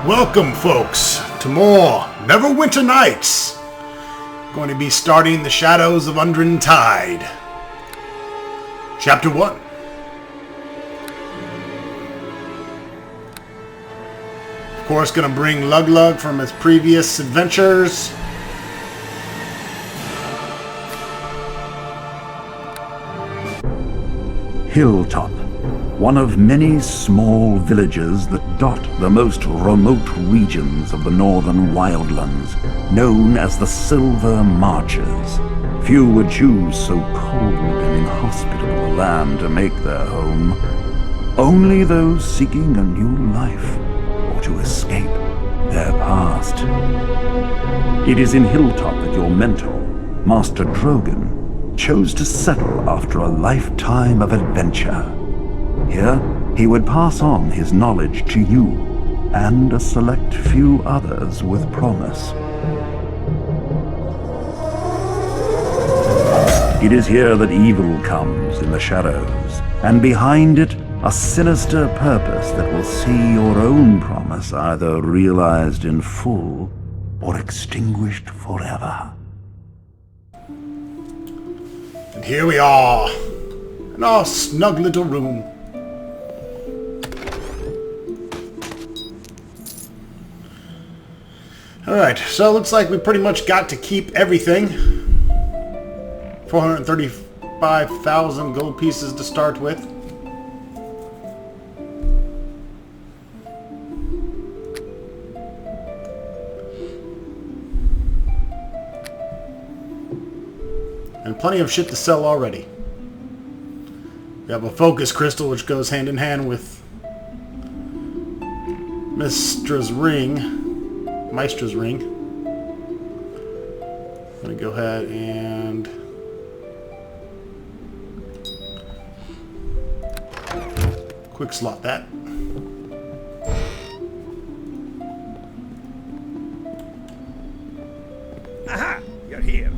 Welcome, folks, to more Neverwinter Nights. Going to be starting The Shadows of UNDRENTIDE. Chapter 1. Of course, going to bring Lug from his previous adventures. Hilltop, one of many small villages that dot the most remote regions of the northern wildlands, known as the Silver Marches. Few would choose so cold and inhospitable a land to make their home. Only those seeking a new life, or to escape their past. It is in Hilltop that your mentor, Master Drogan, chose to settle after a lifetime of adventure. Here, he would pass on his knowledge to you, and a select few others with promise. It is here that evil comes in the shadows, and behind it, a sinister purpose that will see your own promise either realized in full or extinguished forever. And here we are, in our snug little room. Alright, so it looks like we pretty much got to keep everything. 435,000 gold pieces to start with. And plenty of shit to sell already. We have a focus crystal which goes hand in hand with Maestra's ring. I'm gonna go ahead and quick slot that. Aha! You're here.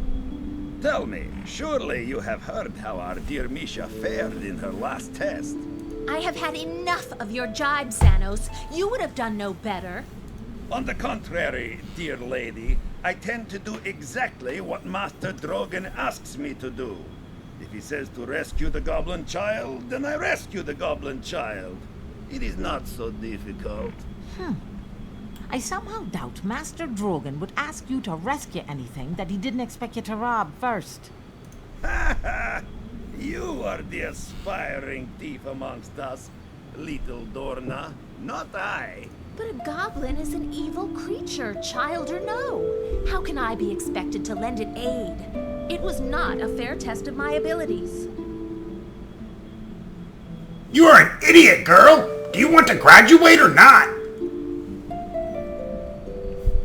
Tell me, surely you have heard how our dear Misha fared in her last test. I have had enough of your jibes, Xanos. You would have done no better. On the contrary, dear lady, I tend to do exactly what Master Drogan asks me to do. If he says to rescue the goblin child, then I rescue the goblin child. It is not so difficult. I somehow doubt Master Drogan would ask you to rescue anything that he didn't expect you to rob first. Ha ha! You are the aspiring thief amongst us, little Dorna, not I. But a goblin is an evil creature, child or no. How can I be expected to lend it aid? It was not a fair test of my abilities. You are an idiot, girl! Do you want to graduate or not?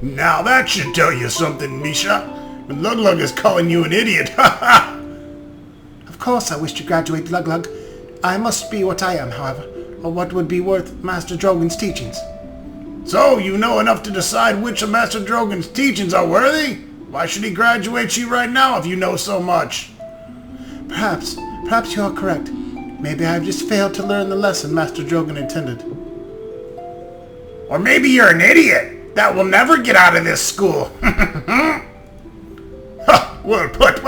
Now that should tell you something, Misha. When Lug is calling you an idiot, Of course I wish to graduate, Lug. I must be what I am, however, or what would be worth Master Drogan's teachings. So, you know enough to decide which of Master Drogan's teachings are worthy? Why should he graduate you right now if you know so much? Perhaps you are correct. Maybe I have just failed to learn the lesson Master Drogan intended. Or maybe you're an idiot that will never get out of this school. Well put.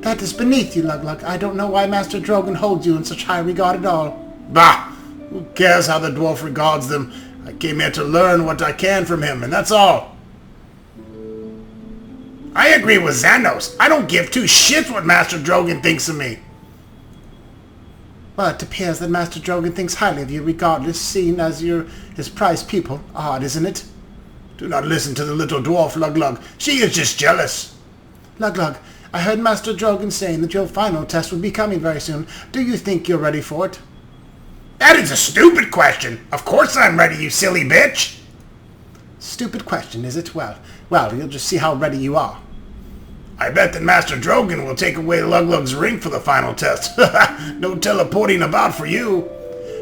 That is beneath you, Lug. I don't know why Master Drogan holds you in such high regard at all. Bah! Who cares how the dwarf regards them? I came here to learn what I can from him, and that's all. I agree with Xanos. I don't give two shits what Master Drogan thinks of me. Well, it appears that Master Drogan thinks highly of you regardless, seeing as you're his prized pupil. Odd, isn't it? Do not listen to the little dwarf, Lug. She is just jealous. Lug, I heard Master Drogan saying that your final test would be coming very soon. Do you think you're ready for it? That is a stupid question. Of course I'm ready, you silly bitch. Stupid question, is it? Well, you'll just see how ready you are. I bet that Master Drogan will take away Lug's ring for the final test. No teleporting about for you.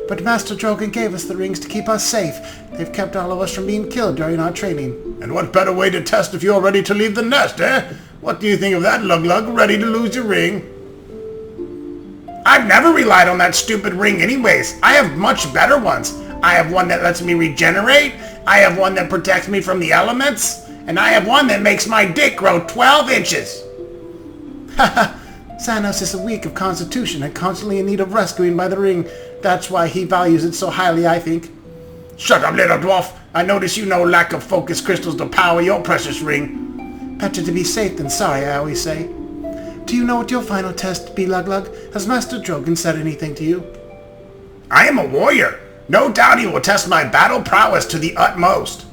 But Master Drogan gave us the rings to keep us safe. They've kept all of us from being killed during our training. And what better way to test if you're ready to leave the nest, eh? What do you think of that, Lug? Ready to lose your ring? I've never relied on that stupid ring anyways. I have much better ones. I have one that lets me regenerate, I have one that protects me from the elements, and I have one that makes my dick grow 12 inches. Haha, Xanos is weak of constitution and constantly in need of rescuing by the ring. That's why he values it so highly, I think. Shut up, little dwarf. I notice you no lack of focus crystals to power your precious ring. Better to be safe than sorry, I always say. Do you know what your final test be, Lug Lug? Has Master Drogon said anything to you? I am a warrior. No doubt he will test my battle prowess to the utmost.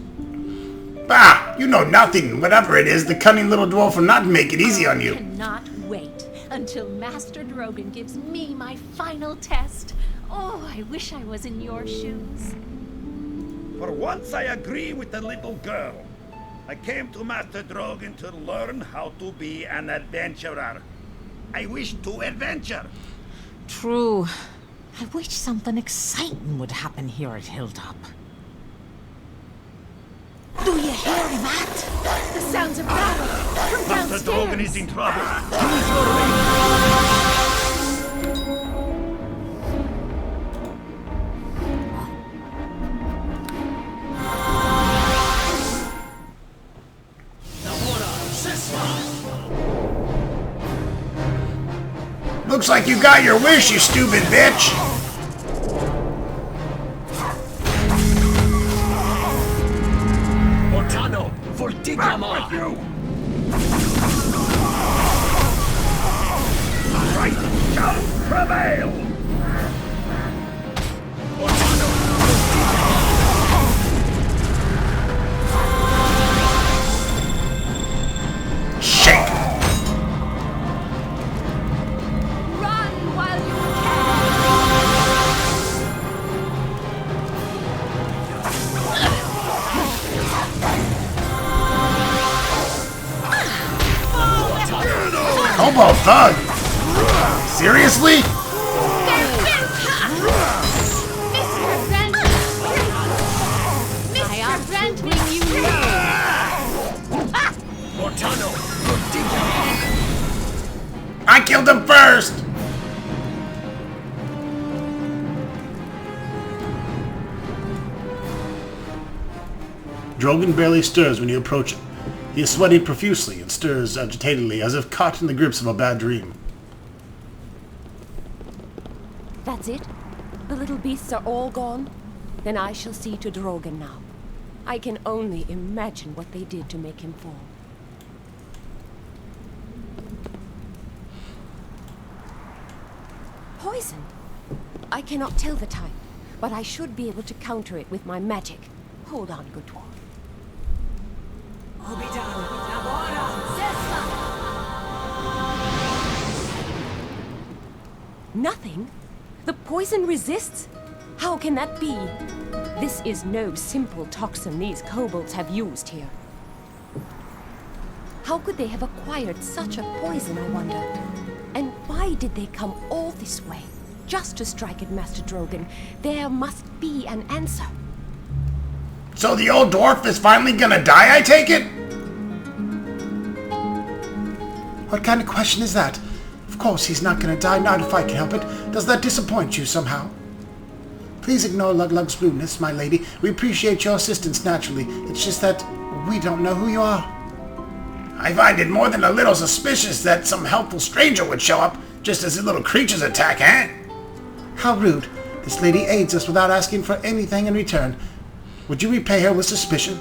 Bah, you know nothing. Whatever it is, the cunning little dwarf will not make it easy on you. I cannot wait until Master Drogon gives me my final test. Oh, I wish I was in your shoes. For once I agree with the little girl. I came to Master Drogon to learn how to be an adventurer. I wish to adventure. True. I wish something exciting would happen here at Hilltop. Do you hear that? The sounds of battle from downstairs. Master Drogon is in trouble. Use your ring. Looks like you got your wish, you stupid bitch! Ortano, Fortigama! Right, shall prevail! Ortano, Shake! Run while you can. Kobold thug! Seriously? Mr. Brentling, you know. Ortano, Fortigama! I killed him first! Drogon barely stirs when you approach him. He is sweating profusely and stirs agitatedly as if caught in the grips of a bad dream. That's it? The little beasts are all gone? Then I shall see to Drogon now. I can only imagine what they did to make him fall. Poison? I cannot tell the type, but I should be able to counter it with my magic. Hold on, good dwarf. Nothing? The poison resists? How can that be? This is no simple toxin these kobolds have used here. How could they have acquired such a poison, I wonder? And why did they come all this way? Just to strike at Master Drogon. There must be an answer. So the old dwarf is finally gonna die, I take it? What kind of question is that? Of course he's not gonna die, not if I can help it. Does that disappoint you somehow? Please ignore Lug Lug's rudeness, my lady. We appreciate your assistance naturally. It's just that we don't know who you are. I find it more than a little suspicious that some helpful stranger would show up just as the little creatures attack, eh? How rude. This lady aids us without asking for anything in return. Would you repay her with suspicion?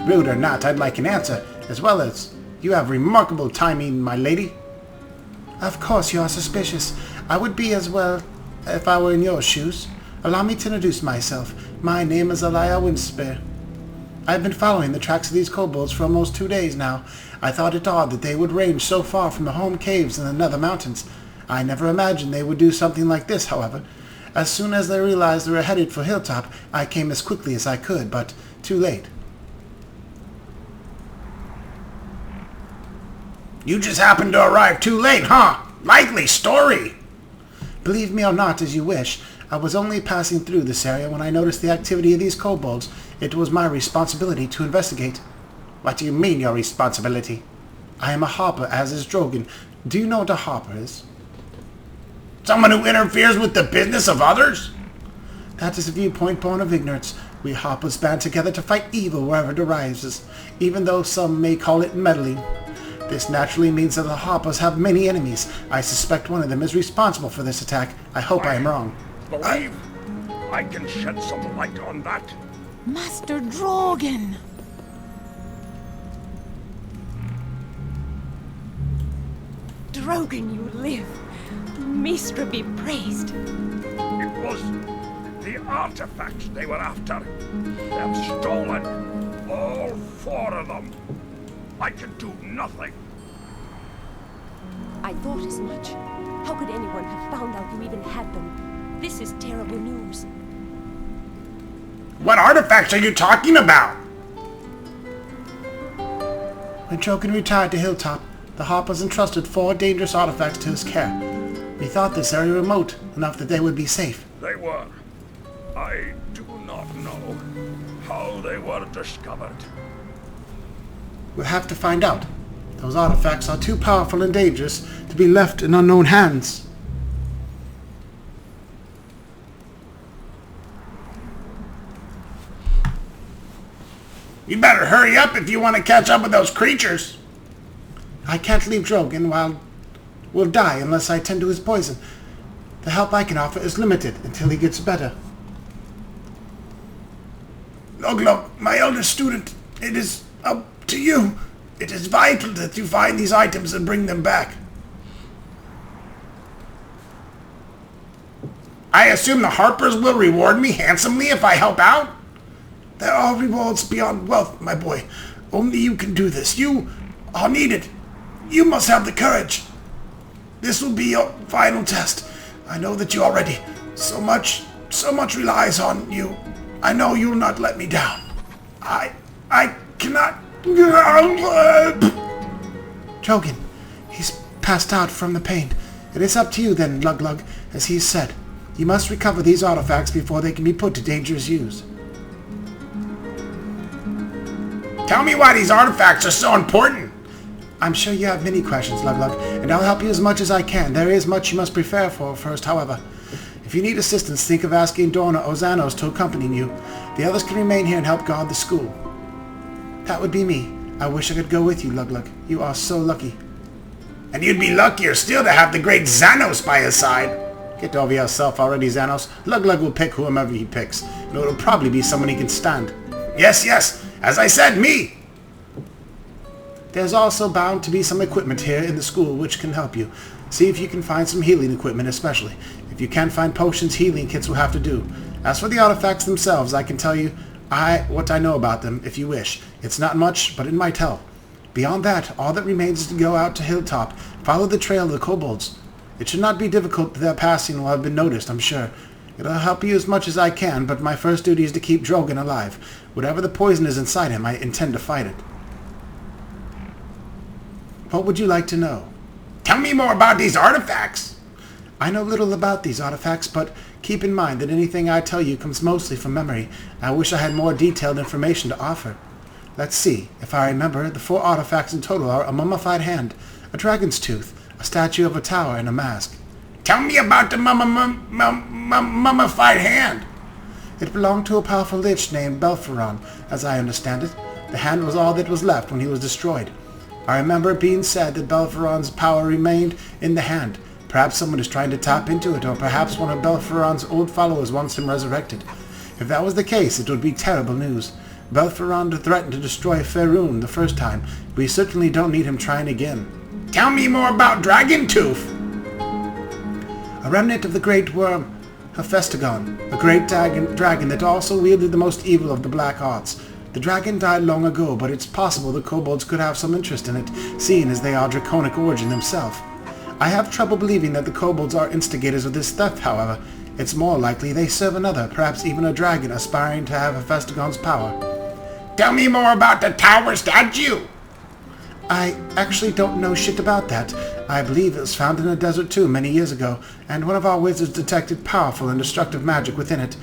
Rude or not, I'd like an answer, as well as you have remarkable timing, my lady. Of course you are suspicious. I would be as well if I were in your shoes. Allow me to introduce myself. My name is Aiah Winspear. I've been following the tracks of these kobolds for almost 2 days now. I thought it odd that they would range so far from the home caves in the nether mountains. I never imagined they would do something like this, however. As soon as they realized they were headed for Hilltop, I came as quickly as I could, but too late. You just happened to arrive too late, huh? Likely story! Believe me or not, as you wish. I was only passing through this area when I noticed the activity of these kobolds. It was my responsibility to investigate. What do you mean, your responsibility? I am a Harper, as is Drogon. Do you know what a Harper is? Someone who interferes with the business of others? That is a viewpoint born of ignorance. We Harpers band together to fight evil wherever it arises, even though some may call it meddling. This naturally means that the Harpers have many enemies. I suspect one of them is responsible for this attack. I hope I am wrong. Believe I can shed some light on that. Master Drogon! Drogon, you live. Maestra be praised. It was the artifacts they were after. They've stolen all 4 of them. I can do nothing. I thought as much. How could anyone have found out you even had them? This is terrible news. What artifacts are you talking about? When Drogon retired to Hilltop, the Harpers entrusted 4 dangerous artifacts to his care. We thought this area remote enough that they would be safe. They were. I do not know how they were discovered. We'll have to find out. Those artifacts are too powerful and dangerous to be left in unknown hands. You better hurry up if you want to catch up with those creatures. I can't leave Drogon while we'll die unless I tend to his poison. The help I can offer is limited until he gets better. Loglog, my eldest student, it is up to you. It is vital that you find these items and bring them back. I assume the Harpers will reward me handsomely if I help out? There are rewards beyond wealth, my boy. Only you can do this. You are needed. You must have the courage. This will be your final test. I know that you are ready. So much relies on you. I know you will not let me down. I cannot... Drogon, he's passed out from the pain. It is up to you then, Luglug, as he said. You must recover these artifacts before they can be put to dangerous use. Tell me why these artifacts are so important. I'm sure you have many questions, Luglug, and I'll help you as much as I can. There is much you must prepare for first, however. If you need assistance, think of asking Dorna or Xanos to accompany you. The others can remain here and help guard the school. That would be me. I wish I could go with you, Luglug. You are so lucky. And you'd be luckier still to have the great Xanos by his side. Get over yourself already, Xanos. Luglug will pick whomever he picks, and it'll probably be someone he can stand. Yes. As I said, me! There's also bound to be some equipment here in the school which can help you. See if you can find some healing equipment especially. If you can't find potions, healing kits will have to do. As for the artifacts themselves, I can tell you what I know about them if you wish. It's not much, but it might help. Beyond that, all that remains is to go out to Hilltop, follow the trail of the kobolds. It should not be difficult. Their passing will have been noticed, I'm sure. It'll help you as much as I can, but my first duty is to keep Drogon alive. Whatever the poison is inside him, I intend to fight it. What would you like to know? Tell me more about these artifacts! I know little about these artifacts, but keep in mind that anything I tell you comes mostly from memory. I wish I had more detailed information to offer. Let's see. If I remember, the 4 artifacts in total are a mummified hand, a dragon's tooth, a statue of a tower, and a mask. Tell me about the mummified hand. It belonged to a powerful lich named Belferon, as I understand it. The hand was all that was left when he was destroyed. I remember it being said that Belferon's power remained in the hand. Perhaps someone is trying to tap into it, or perhaps one of Belferon's old followers wants him resurrected. If that was the case, it would be terrible news. Belferon threatened to destroy Faerun the first time. We certainly don't need him trying again. Tell me more about Dragon Tooth! A remnant of the great worm Hephaestion, a great dragon that also wielded the most evil of the black arts. The dragon died long ago, but it's possible the kobolds could have some interest in it, seeing as they are draconic origin themselves. I have trouble believing that the kobolds are instigators of this theft, however. It's more likely they serve another, perhaps even a dragon aspiring to have Hephaestion's power. Tell me more about the tower statue! I actually don't know shit about that. I believe it was found in a desert tomb many years ago, and one of our wizards detected powerful and destructive magic within it.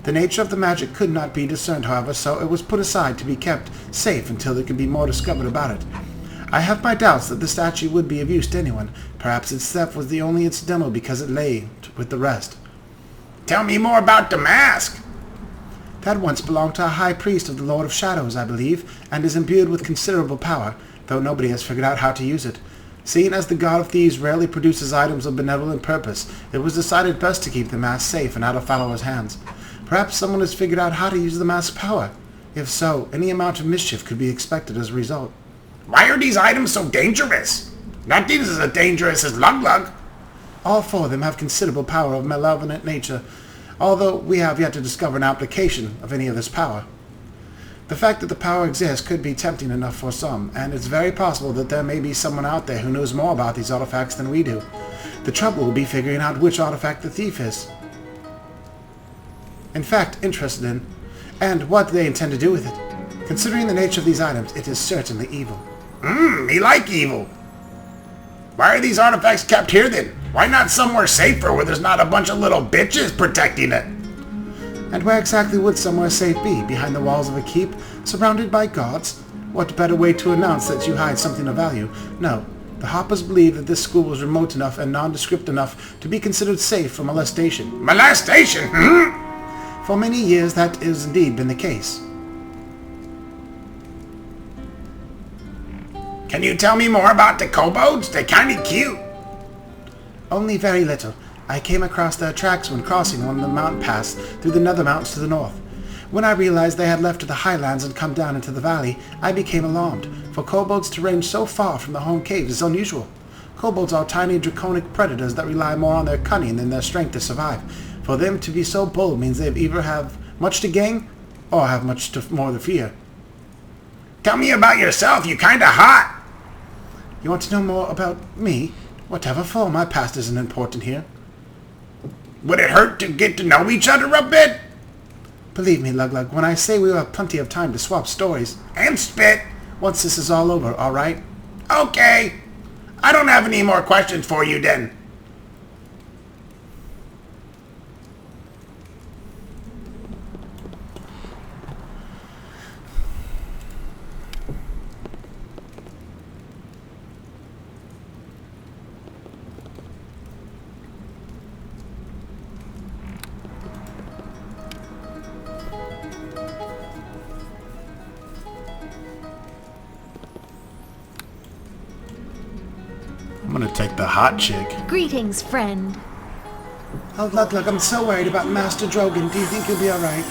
The nature of the magic could not be discerned, however, so it was put aside to be kept safe until there could be more discovered about it. I have my doubts that the statue would be of use to anyone. Perhaps its theft was the only incidental because it lay with the rest. Tell me more about the mask. That once belonged to a high priest of the Lord of Shadows, I believe, and is imbued with considerable power, though nobody has figured out how to use it. Seeing as the God of Thieves rarely produces items of benevolent purpose, it was decided best to keep the mask safe and out of followers' hands. Perhaps someone has figured out how to use the mask's power. If so, any amount of mischief could be expected as a result. Why are these items so dangerous? Not these as dangerous as Lug Lug. All four of them have considerable power of malevolent nature, although we have yet to discover an application of any of this power. The fact that the power exists could be tempting enough for some, and it's very possible that there may be someone out there who knows more about these artifacts than we do. The trouble will be figuring out which artifact the thief is. In fact, interested in, and what they intend to do with it. Considering the nature of these items, it is certainly evil. Me like evil. Why are these artifacts kept here then? Why not somewhere safer where there's not a bunch of little bitches protecting it? And where exactly would somewhere safe be? Behind the walls of a keep? Surrounded by guards? What better way to announce that you hide something of value? No. The Harpers believe that this school was remote enough and nondescript enough to be considered safe from molestation. Molestation? For many years that has indeed been the case. Can you tell me more about the kobolds? They're kinda cute. Only very little. I came across their tracks when crossing one of the mountain paths through the nether mountains to the north. When I realized they had left to the highlands and come down into the valley, I became alarmed, for kobolds to range so far from the home caves is unusual. Kobolds are tiny draconic predators that rely more on their cunning than their strength to survive. For them to be so bold means they either have much to gain or have much more to fear. Tell me about yourself, you kinda hot. You want to know more about me? Whatever for, my past isn't important here. Would it hurt to get to know each other a bit? Believe me, Lug Lug, when I say we will have plenty of time to swap stories. And spit. Once this is all over, alright? Okay. I don't have any more questions for you then. I'm gonna take the hot chick. Greetings, friend. Oh, Lug Lug, I'm so worried about Master Drogon. Do you think he'll be alright?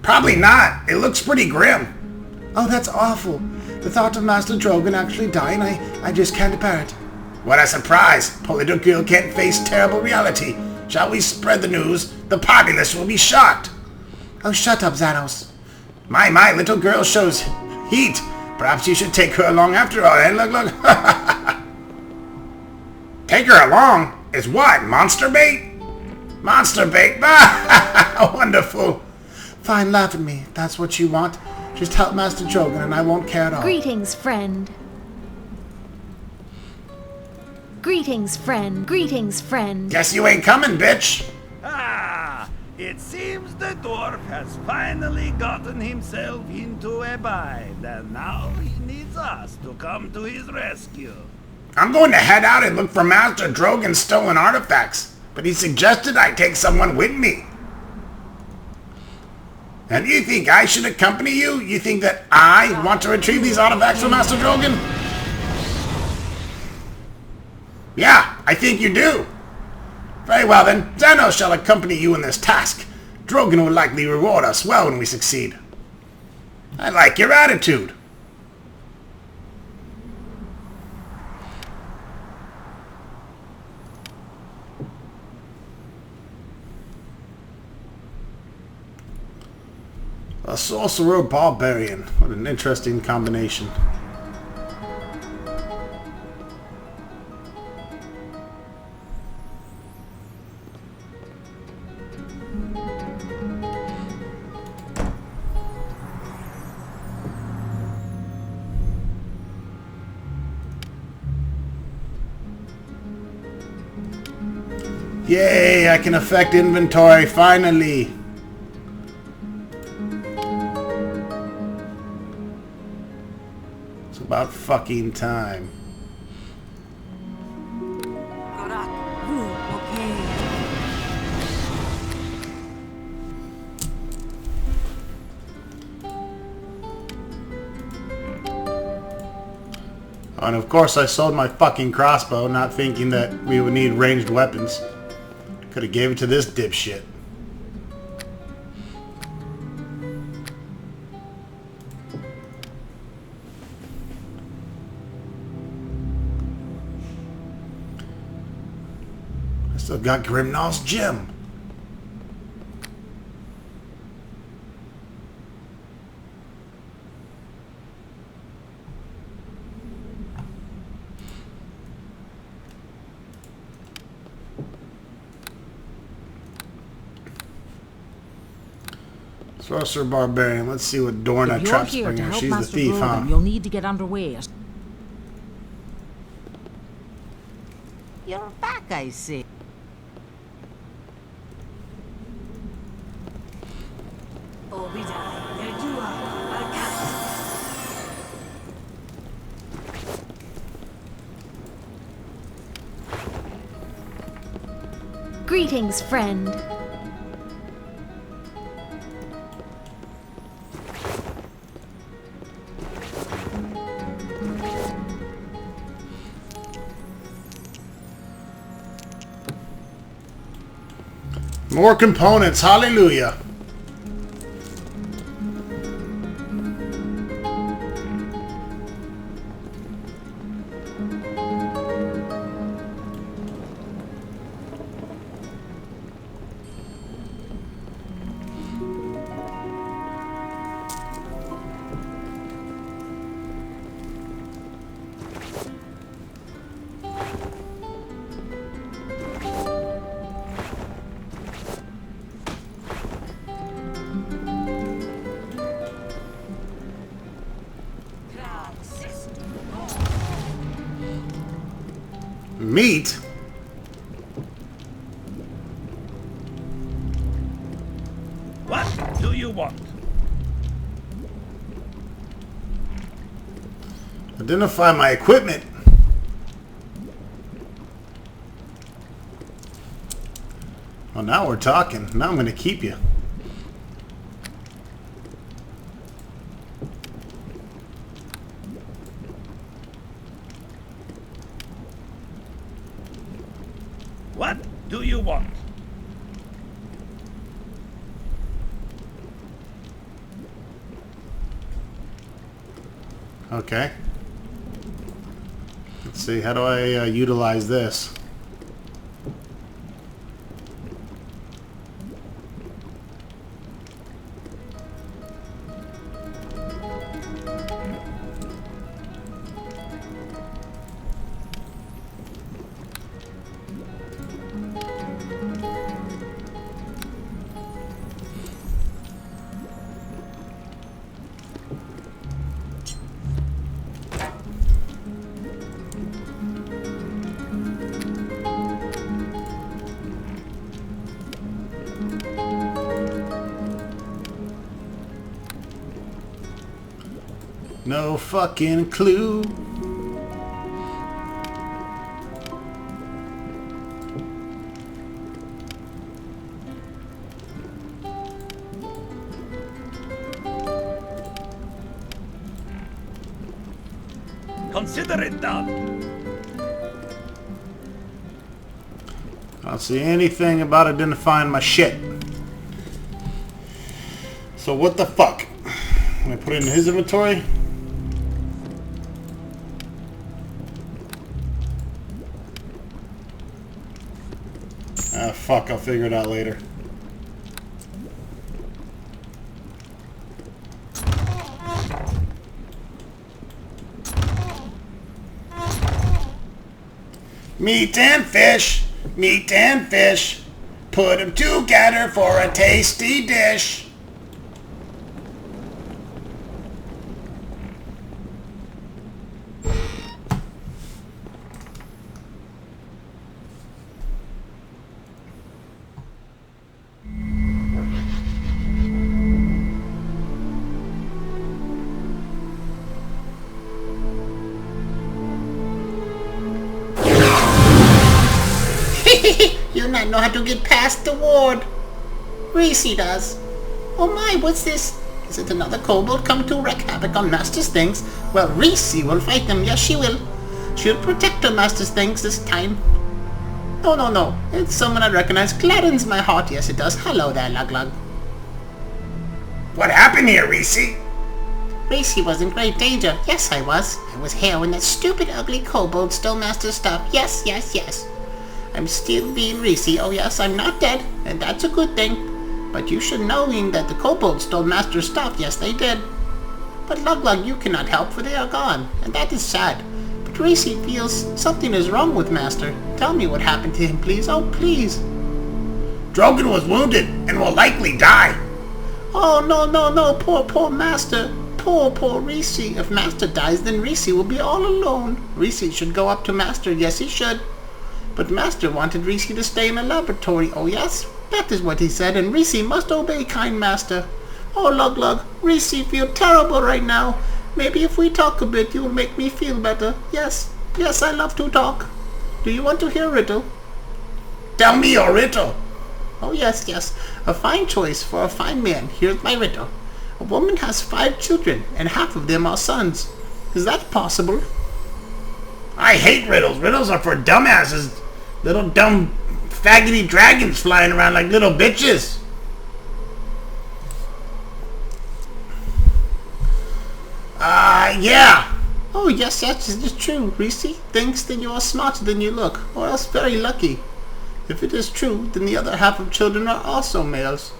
Probably not. It looks pretty grim. Oh, that's awful. The thought of Master Drogon actually dying, I just can't bear it. What a surprise. Poor little girl can't face terrible reality. Shall we spread the news? The populace will be shocked. Oh, shut up, Xanos. My little girl shows heat. Perhaps you should take her along after all, eh, Lug Lug? Take her along? Is what? Monster bait? Monster bait? Wonderful. Fine, laugh at me. That's what you want. Just help Master Drogon and I won't care at all. Greetings, friend. Greetings, friend. Greetings, friend. Guess you ain't coming, bitch. Ah, it seems the dwarf has finally gotten himself into a bind, and now he needs us to come to his rescue. I'm going to head out and look for Master Drogon's stolen artifacts, but he suggested I take someone with me. And you think I should accompany you? You think that I want to retrieve these artifacts from Master Drogon? Yeah, I think you do. Very well then, Xanos shall accompany you in this task. Drogon will likely reward us well when we succeed. I like your attitude. A sorcerer barbarian. What an interesting combination. Yay, I can affect inventory, finally. It's about fucking time. And of course I sold my fucking crossbow, not thinking that we would need ranged weapons. Could have gave it to this dipshit. I still got Grimnall's gem. Sorcerer Barbarian. Let's see what Dorna If you're Trap here to Springer. help She's the Master thief, Drogon, huh? you'll need to get underway. You're back, I see. Greetings, friend. More components. Hallelujah. Meat? What do you want? Identify my equipment. Well, now we're talking. Now I'm going to keep you. What do you want? Okay. Let's see. How do I utilize this? No fucking clue. Consider it done. I don't see anything about identifying my shit. So what the fuck? Can I put it in his inventory? Ah, fuck, I'll figure it out later. Meat and fish, meat and fish, put them together for a tasty dish. You not know how to get past the ward. Reese does. Oh my, what's this? Is it another kobold come to wreak havoc on Master's things? Well, Reese will fight them, yes she will. She'll protect her master's things this time. No, no, no. It's someone I recognize. Gladdens my heart. Yes, it does. Hello there, Lug-Lug. What happened here, Reese? Reese was in great danger. Yes, I was. I was here when that stupid, ugly kobold stole Master's stuff. Yes, yes, yes. I'm still being Reese. Oh, yes, I'm not dead, and that's a good thing. But you should know that the kobold stole Master's stuff. Yes, they did. But Lug-Lug, you cannot help, for they are gone, and that is sad. But Reese feels something is wrong with Master. Tell me what happened to him, please. Oh, please. Drogon was wounded and will likely die. Oh, no, no, no. Poor, poor Master. Poor, poor Reese. If Master dies, then Reese will be all alone. Reese should go up to Master. Yes, he should. But Master wanted Reese to stay in the laboratory. Oh, yes? That is what he said, and Reese must obey kind Master. Oh, Lug-Lug, Reese feel terrible right now. Maybe if we talk a bit, you will make me feel better. Yes, yes, I love to talk. Do you want to hear a riddle? Tell me your riddle. Oh, yes, yes. A fine choice for a fine man. Here's my riddle. A woman has 5 children, and half of them are sons. Is that possible? I hate riddles. Riddles are for dumbasses. Little dumb faggoty dragons flying around like little bitches. Yeah. Oh, yes, yes, it is true. Reese thinks that you are smarter than you look, or else very lucky. If it is true, then the other half of children are also males.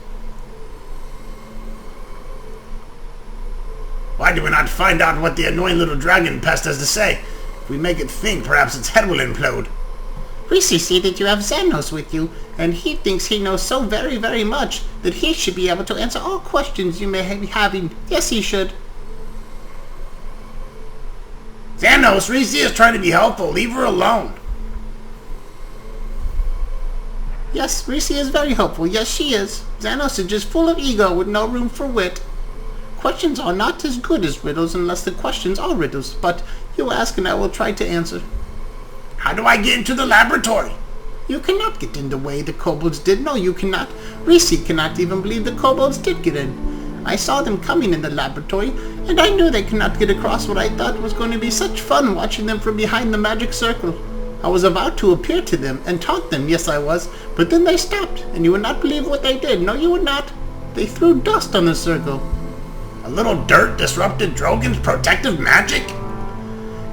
Why do we not find out what the annoying little dragon pest has to say? If we make it think, perhaps its head will implode. Reese see that you have Xanos with you, and he thinks he knows so very, very much that he should be able to answer all questions you may be having. Yes, he should. Xanos, Reese is trying to be helpful. Leave her alone. Yes, Reese is very helpful. Yes, she is. Xanos is just full of ego with no room for wit. Questions are not as good as riddles unless the questions are riddles, but you ask and I will try to answer. How do I get into the laboratory? You cannot get in the way the kobolds did. No, you cannot. Reese cannot even believe the kobolds did get in. I saw them coming in the laboratory, and I knew they cannot get across what I thought was going to be such fun watching them from behind the magic circle. I was about to appear to them and taunt them, yes I was, but then they stopped, and you would not believe what they did. No, you would not. They threw dust on the circle. A little dirt disrupted Drogon's protective magic?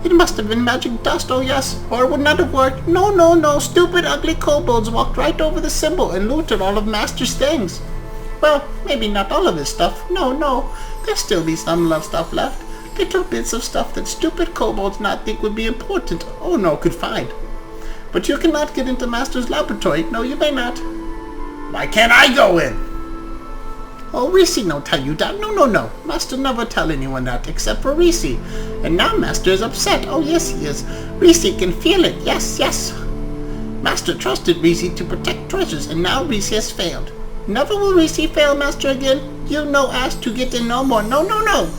It must have been magic dust, oh yes, or it would not have worked. No, no, no, stupid ugly kobolds walked right over the symbol and looted all of Master's things. Well, maybe not all of his stuff. No, no, there'll still be some love stuff left. Little bits of stuff that stupid kobolds not think would be important. Oh no, could find. But you cannot get into Master's laboratory. No, you may not. Why can't I go in? Oh, Reese no tell you that. No, no, no. Master never tell anyone that except for Reese. And now Master is upset. Oh, yes, he is. Reese can feel it. Yes, yes. Master trusted Reese to protect treasures, and now Reese has failed. Never will Reese fail Master again. You no ask to get in no more. No, no, no.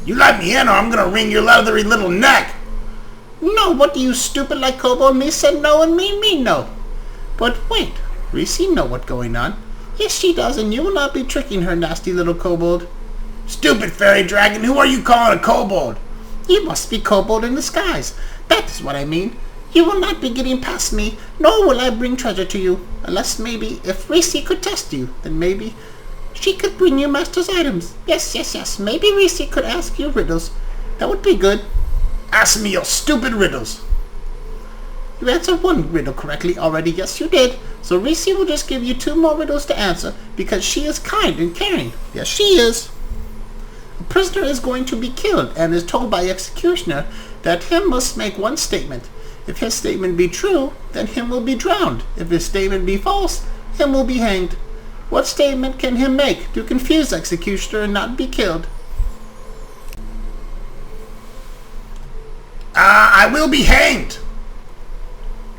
You let me in or I'm gonna wring your leathery little neck. No, what do you stupid like kobold? Me said no and me no. But wait, Reese know what's going on. Yes, she does, and you will not be tricking her, nasty little kobold. Stupid fairy dragon, who are you calling a kobold? You must be kobold in disguise. That is what I mean. You will not be getting past me, nor will I bring treasure to you. Unless maybe, if Reese could test you, then maybe she could bring you Master's items. Yes, yes, yes. Maybe Reese could ask you riddles. That would be good. Ask me your stupid riddles. You answered one riddle correctly already. Yes, you did. So Reese will just give you 2 more riddles to answer because she is kind and caring. Yes, she is. A prisoner is going to be killed and is told by executioner that him must make one statement. If his statement be true, then him will be drowned. If his statement be false, him will be hanged. What statement can him make to confuse executioner and not be killed? I will be hanged.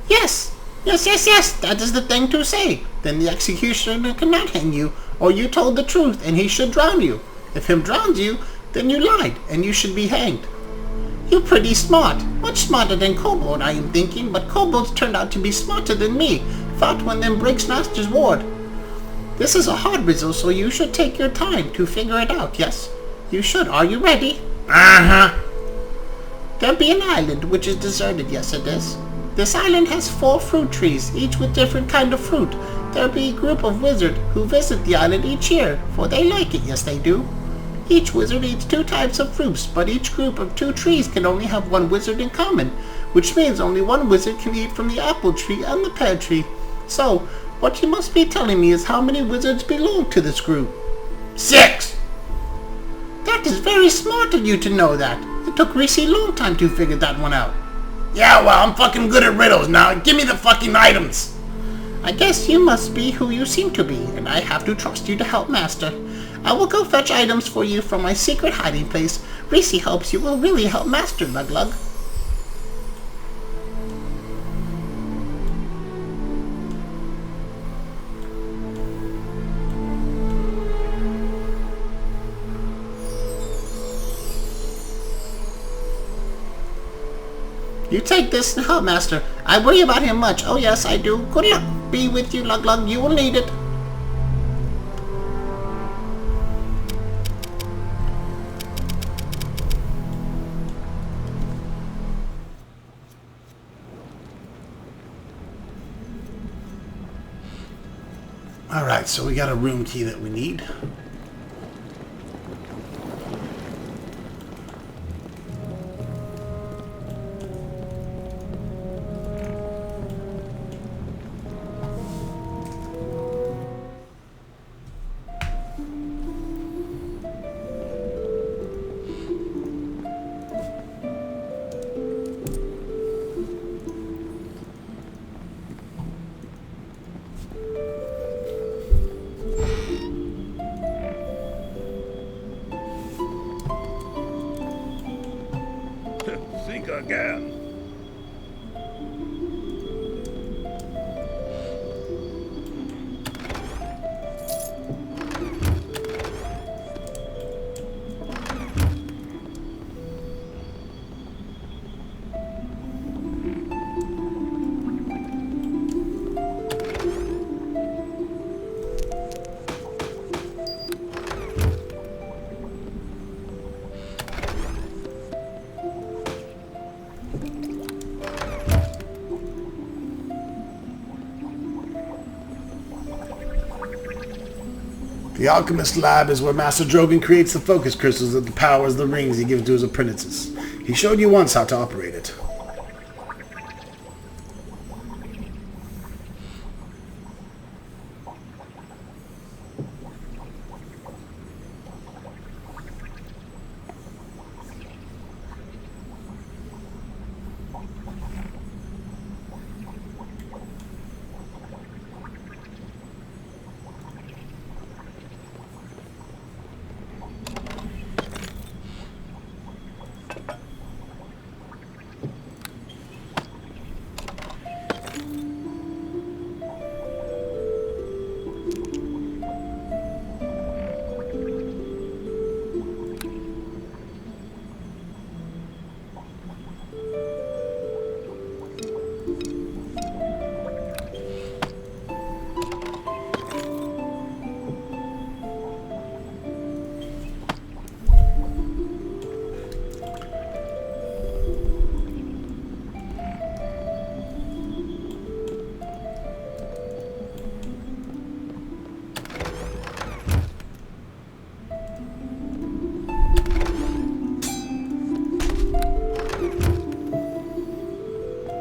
Yes. Yes, yes, yes. That is the thing to say. Then the executioner cannot hang you, or you told the truth, and he should drown you. If him drowns you, then you lied, and you should be hanged. You're pretty smart. Much smarter than Kobold, I am thinking, but kobolds turned out to be smarter than me. Fought one them breaks Master's ward. This is a hard riddle, so you should take your time to figure it out, yes? You should. Are you ready? Uh-huh. There be an island which is deserted, yes it is. This island has 4 fruit trees, each with different kind of fruit. There be a group of wizards who visit the island each year, for they like it, yes they do. Each wizard eats 2 types of fruits, but each group of 2 trees can only have 1 wizard in common, which means only 1 wizard can eat from the apple tree and the pear tree. So, what you must be telling me is how many wizards belong to this group. 6! That is very smart of you to know that. It took Reese a long time to figure that one out. Yeah, well, I'm fucking good at riddles now. Give me the fucking items. I guess you must be who you seem to be, and I have to trust you to help Master. I will go fetch items for you from my secret hiding place. Reese hopes you will really help Master, Luglug. You take this to help Master. I worry about him much. Oh yes, I do. Good luck be with you, Luglug. You will need it. Alright, so we got a room key that we need. Think again. The Alchemist Lab is where Master Drogon creates the focus crystals that powers the rings he gives to his apprentices. He showed you once how to operate it.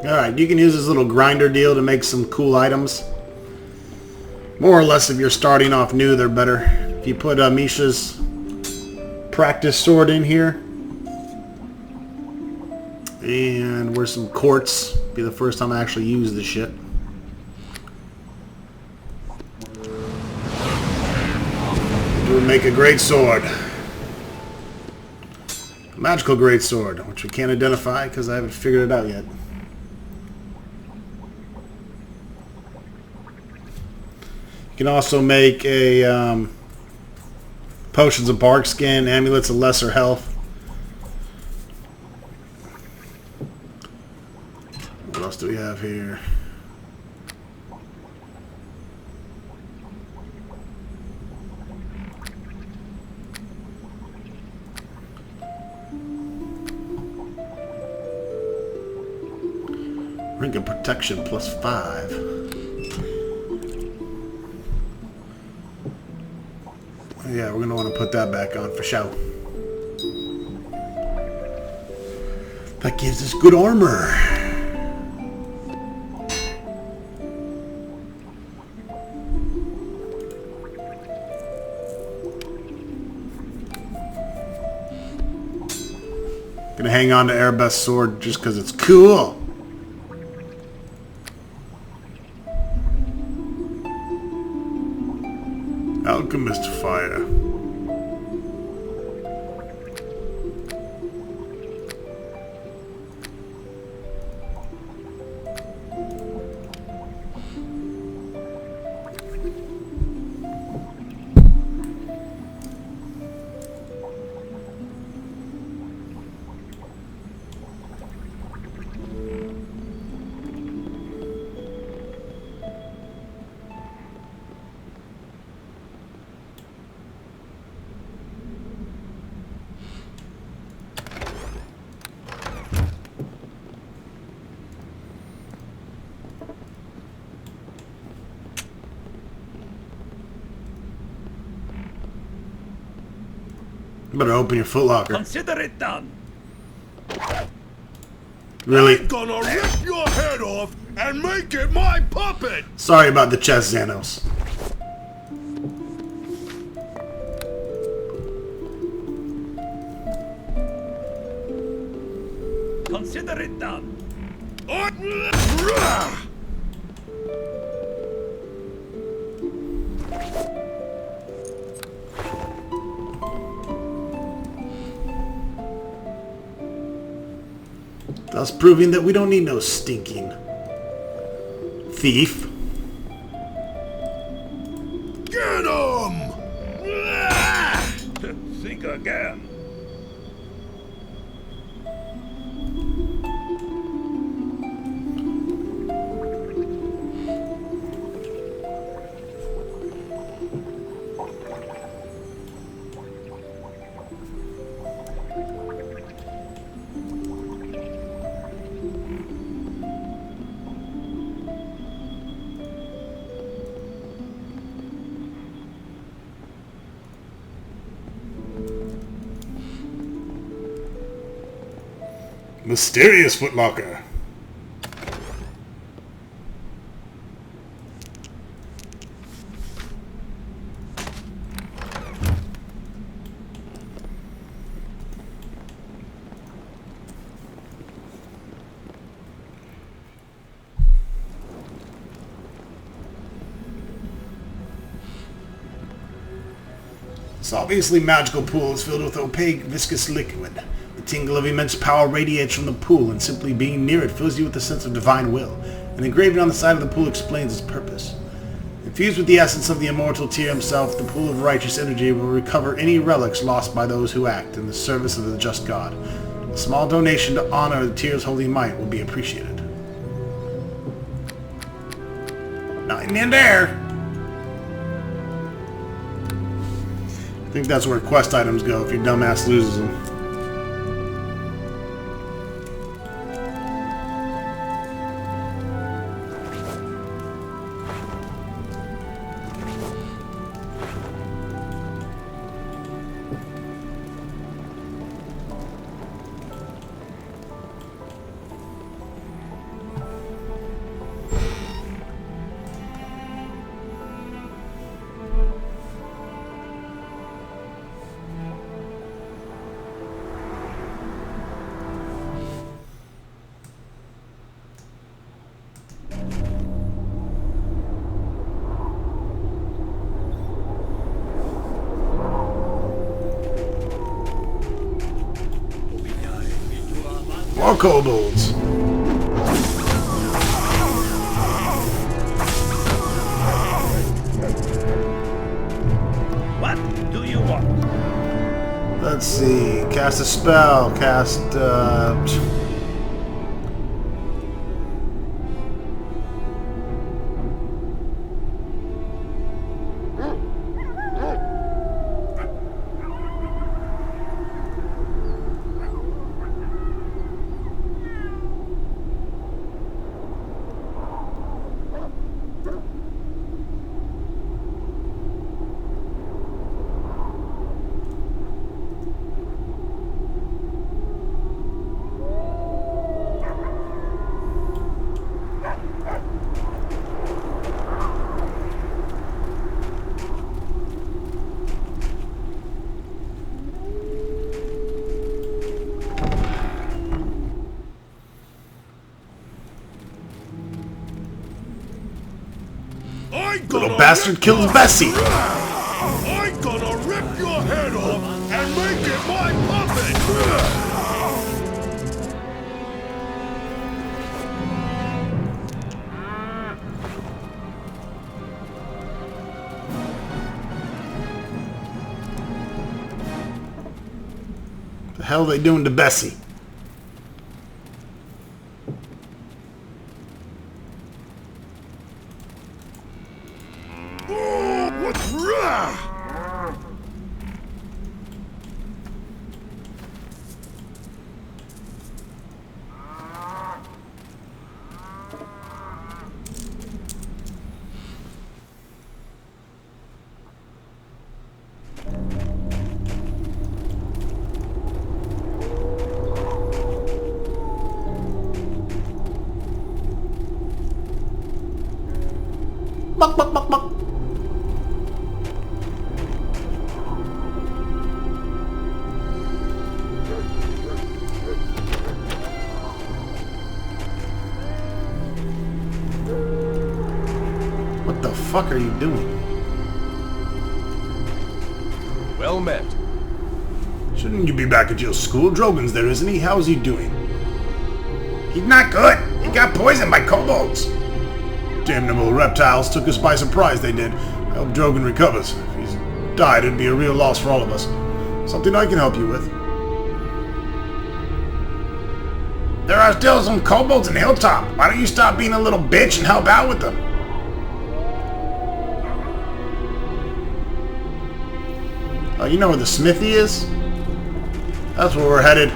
Alright, you can use this little grinder deal to make some cool items. More or less if you're starting off new, they're better. If you put Misha's practice sword in here. And where's some quartz. Be the first time I actually use this shit. It would make a great sword. A magical great sword, which we can't identify because I haven't figured it out yet. You can also make a potions of bark skin, amulets of lesser health. What else do we have here? Ring of protection +5. Yeah, we're gonna want to put that back on for show. That gives us good armor. Gonna hang on to Erebeth's sword just because it's cool. Alchemist fire. Better open your footlocker. Consider it done. Really? I'm gonna rip your head off and make it my puppet! Sorry about the chest, Xanos. Consider it done. Thus proving that we don't need no stinking thief. Get him! Think again. Mysterious footlocker. This obviously magical pool is filled with opaque, viscous liquid. The tingle of immense power radiates from the pool, and simply being near it fills you with a sense of divine will. An engraving on the side of the pool explains its purpose. Infused with the essence of the immortal Tyr himself, the pool of righteous energy will recover any relics lost by those who act in the service of the just God. A small donation to honor the Tyr's holy might will be appreciated. Nothing in there! I think that's where quest items go if your dumbass loses them. More kobolds. What do you want? Let's see. Cast a spell. Cast, Little bastard kills Bessie. I'm gonna rip your head off and make it my puppet! The hell are they doing to Bessie? Buck, buck, buck, buck. What the fuck are you doing? Well met. Shouldn't you be back at your school? Drogon's there, isn't he? How's he doing? He's not good. He got poisoned by kobolds. Damnable reptiles took us by surprise, they did. I hope Drogon recovers. If he's died, it'd be a real loss for all of us. Something I can help you with. There are still some kobolds in Hilltop. Why don't you stop being a little bitch and help out with them? Oh, you know where the smithy is? That's where we're headed.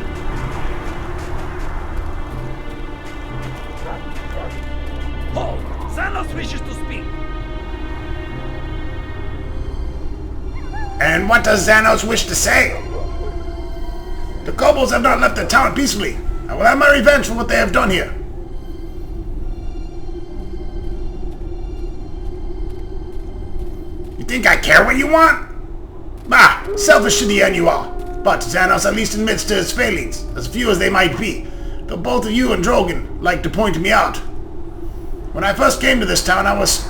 Hold! Xanos wishes to speak. And what does Xanos wish to say? The kobolds have not left the town peacefully. I will have my revenge for what they have done here. You think I care what you want? Bah! Selfish to the end you are. But Xanos at least admits to his failings, as few as they might be, though both of you and Drogon like to point me out. When I first came to this town, I was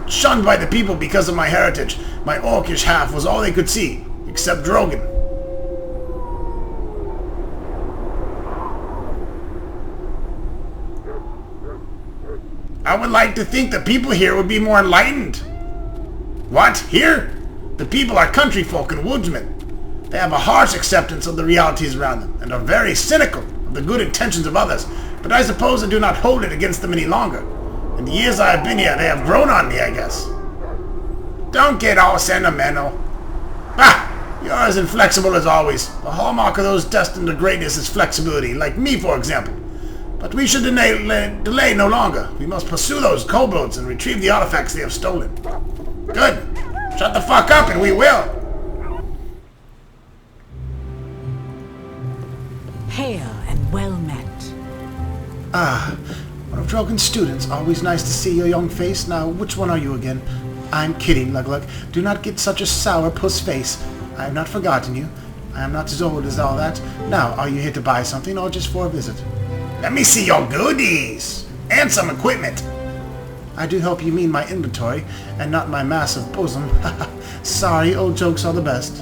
shunned by the people because of my heritage. My orcish half was all they could see, except Drogon. I would like to think the people here would be more enlightened. What? Here? The people are country folk and woodsmen. They have a harsh acceptance of the realities around them, and are very cynical of the good intentions of others, but I suppose I do not hold it against them any longer. In the years I have been here, they have grown on me, I guess. Don't get all sentimental. Bah! You're as inflexible as always. The hallmark of those destined to greatness is flexibility, like me, for example. But we should delay no longer. We must pursue those kobolds and retrieve the artifacts they have stolen. Good. Shut the fuck up and we will. Hail and well met. Ah, one of Drogon's students. Always nice to see your young face. Now, which one are you again? I'm kidding, Lug-Lug. Do not get such a sour puss face. I have not forgotten you. I am not as old as all that. Now, are you here to buy something or just for a visit? Let me see your goodies. And some equipment. I do hope you mean my inventory and not my massive bosom. Sorry, old jokes are the best.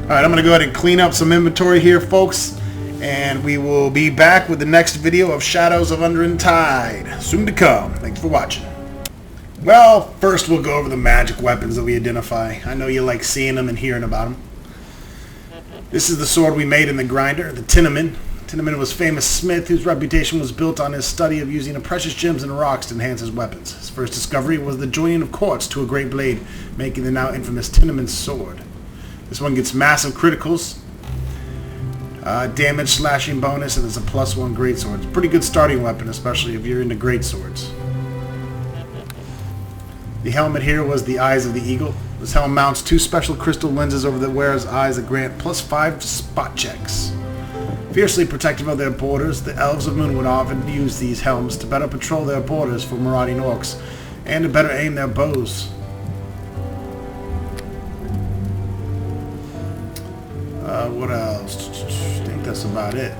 Alright, I'm going to go ahead and clean up some inventory here, folks. And we will be back with the next video of Shadows of Undrantide. Soon to come. Thanks for watching. Well, first we'll go over the magic weapons that we identify. I know you like seeing them and hearing about them. This is the sword we made in the grinder, the Tinnaman. Tinnaman was a famous smith whose reputation was built on his study of using precious gems and rocks to enhance his weapons. His first discovery was the joining of quartz to a great blade, making the now infamous Tinnaman sword. This one gets massive criticals, damage slashing bonus, and it's a +1 greatsword. It's a pretty good starting weapon, especially if you're into greatswords. The helmet here was the Eyes of the Eagle. This helm mounts 2 special crystal lenses over the wearer's eyes that grant +5 spot checks. Fiercely protective of their borders, the elves of Moon would often use these helms to better patrol their borders for marauding orcs, and to better aim their bows. What else? I think that's about it.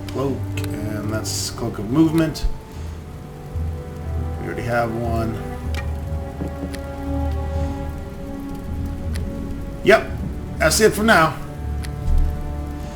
Cloak, and that's Cloak of Movement. already have one. Yep, that's it for now.